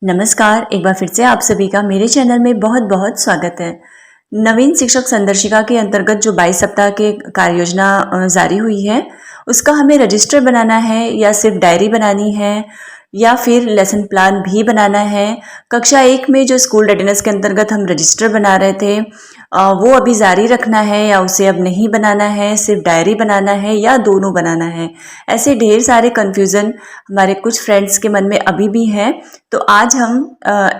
नमस्कार, एक बार फिर से आप सभी का मेरे चैनल में बहुत बहुत स्वागत है। नवीन शिक्षक संदर्शिका के अंतर्गत जो 22 सप्ताह के कार्य योजना जारी हुई है, उसका हमें रजिस्टर बनाना है या सिर्फ डायरी बनानी है या फिर लेसन प्लान भी बनाना है। कक्षा 1 में जो स्कूल रेडीनेस के अंतर्गत हम रजिस्टर बना रहे थे, वो अभी जारी रखना है या उसे अब नहीं बनाना है, सिर्फ डायरी बनाना है या दोनों बनाना है। ऐसे ढेर सारे कन्फ्यूज़न हमारे कुछ फ्रेंड्स के मन में अभी भी हैं। तो आज हम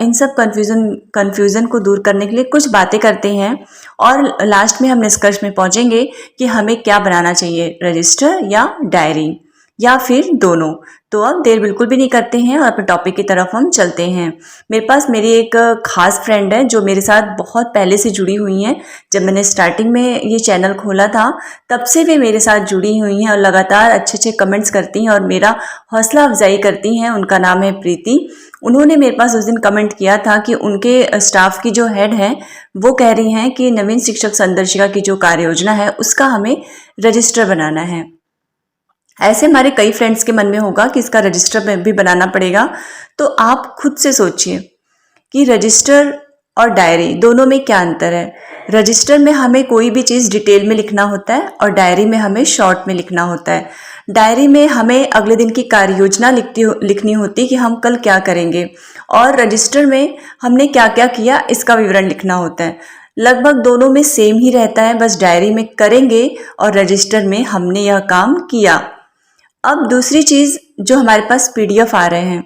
इन सब कन्फ्यूज़न को दूर करने के लिए कुछ बातें करते हैं और लास्ट में हम निष्कर्ष में पहुंचेंगे कि हमें क्या बनाना चाहिए, रजिस्टर या डायरी या फिर दोनों। तो अब देर बिल्कुल भी नहीं करते हैं और अपने टॉपिक की तरफ हम चलते हैं। मेरे पास मेरी एक खास फ्रेंड है जो मेरे साथ बहुत पहले से जुड़ी हुई हैं। जब मैंने स्टार्टिंग में ये चैनल खोला था तब से वे मेरे साथ जुड़ी हुई हैं और लगातार अच्छे अच्छे कमेंट्स करती हैं और मेरा हौसला अफजाई करती हैं। उनका नाम है प्रीति। उन्होंने मेरे पास उस दिन कमेंट किया था कि उनके स्टाफ की जो हेड हैं वो कह रही हैं कि नवीन शिक्षक संदर्शिका की जो कार्य योजना है उसका हमें रजिस्टर बनाना है। ऐसे हमारे कई फ्रेंड्स के मन में होगा कि इसका रजिस्टर भी बनाना पड़ेगा। तो आप खुद से सोचिए कि रजिस्टर और डायरी दोनों में क्या अंतर है। रजिस्टर में हमें कोई भी चीज़ डिटेल में लिखना होता है और डायरी में हमें शॉर्ट में लिखना होता है। डायरी में हमें अगले दिन की कार्य योजना लिखनी होती है कि हम कल क्या करेंगे, और रजिस्टर में हमने क्या क्या किया इसका विवरण लिखना होता है। लगभग दोनों में सेम ही रहता है, बस डायरी में करेंगे और रजिस्टर में हमने यह काम किया। अब दूसरी चीज़ जो हमारे पास पीडीएफ आ रहे हैं,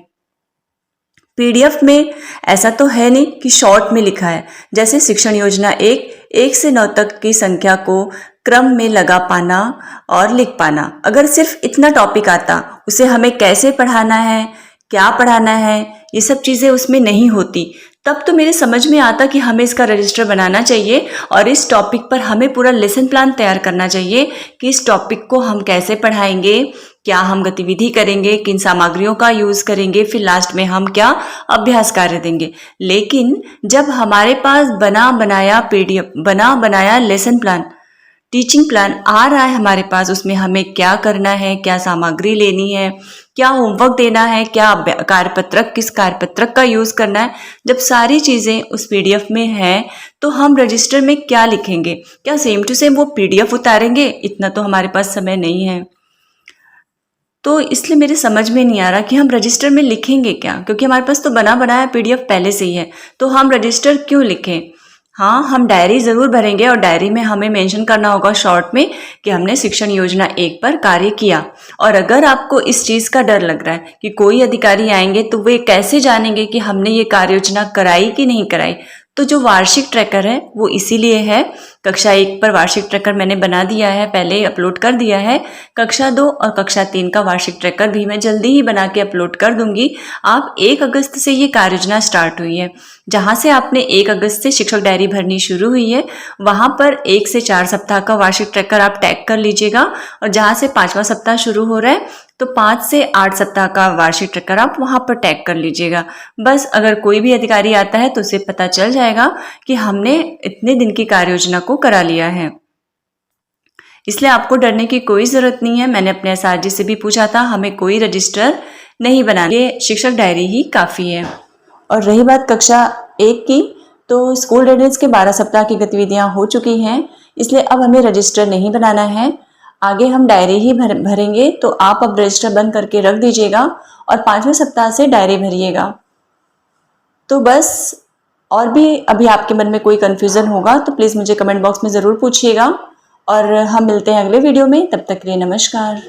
पीडीएफ में ऐसा तो है नहीं कि शॉर्ट में लिखा है। जैसे शिक्षण योजना 1 से 9 तक की संख्या को क्रम में लगा पाना और लिख पाना, अगर सिर्फ इतना टॉपिक आता, उसे हमें कैसे पढ़ाना है, क्या पढ़ाना है, ये सब चीज़ें उसमें नहीं होती, तब तो मेरे समझ में आता कि हमें इसका रजिस्टर बनाना चाहिए और इस टॉपिक पर हमें पूरा लेसन प्लान तैयार करना चाहिए कि इस टॉपिक को हम कैसे पढ़ाएंगे, क्या हम गतिविधि करेंगे, किन सामग्रियों का यूज़ करेंगे, फिर लास्ट में हम क्या अभ्यास कार्य देंगे। लेकिन जब हमारे पास बना बनाया पीडीएफ, बना बनाया लेसन प्लान, टीचिंग प्लान आ रहा है हमारे पास, उसमें हमें क्या करना है, क्या सामग्री लेनी है, क्या होमवर्क देना है, क्या कार्यपत्रक, किस कार्यपत्रक का यूज़ करना है, जब सारी चीज़ें उस पीडीएफ में है तो हम रजिस्टर में क्या लिखेंगे? क्या सेम टू सेम वो पीडीएफ उतारेंगे? इतना तो हमारे पास समय नहीं है। तो इसलिए मेरे समझ में नहीं आ रहा कि हम रजिस्टर में लिखेंगे क्या, क्योंकि हमारे पास तो बना बनाया पीडीएफ पहले से ही है, तो हम रजिस्टर क्यों लिखें। हाँ, हम डायरी ज़रूर भरेंगे और डायरी में हमें मेंशन करना होगा शॉर्ट में कि हमने शिक्षण योजना 1 पर कार्य किया। और अगर आपको इस चीज़ का डर लग रहा है कि कोई अधिकारी आएंगे तो वे कैसे जानेंगे कि हमने ये कार्य योजना कराई कि नहीं कराई, तो जो वार्षिक ट्रैकर है वो इसीलिए है। कक्षा 1 पर वार्षिक ट्रैकर मैंने बना दिया है, पहले अपलोड कर दिया है। कक्षा 2 और कक्षा 3 का वार्षिक ट्रैकर भी मैं जल्दी ही बना के अपलोड कर दूंगी। आप 1 अगस्त से ये कार्य योजना स्टार्ट हुई है, जहाँ से आपने 1 अगस्त से शिक्षक डायरी भरनी शुरू हुई है, वहाँ पर 1 से 4 सप्ताह का वार्षिक ट्रैकर आप टैग कर लीजिएगा। और जहाँ से 5वां सप्ताह शुरू हो रहा है तो 5 से 8 सप्ताह का वार्षिक ट्रैकर आप वहाँ पर टैग कर लीजिएगा। बस अगर कोई भी अधिकारी आता है तो उसे पता चल जाएगा कि हमने इतने दिन की कार्य योजना को करा लिया है। इसलिए आपको डरने की कोई ज़रूरत नहीं है। मैंने अपने एसआरजी से भी पूछा था, हमें कोई रजिस्टर नहीं बनाना, ये शिक्षक डायरी ही काफ़ी है। और रही बात कक्षा 1 की, तो स्कूल रेडीनेस के 12 सप्ताह की गतिविधियाँ हो चुकी हैं, इसलिए अब हमें रजिस्टर नहीं बनाना है, आगे हम डायरी ही भरेंगे। तो आप अब रजिस्टर बंद करके रख दीजिएगा और 5वें सप्ताह से डायरी भरिएगा। तो बस, और भी अभी आपके मन में कोई कन्फ्यूज़न होगा तो प्लीज़ मुझे कमेंट बॉक्स में ज़रूर पूछिएगा और हम मिलते हैं अगले वीडियो में। तब तक के लिए नमस्कार।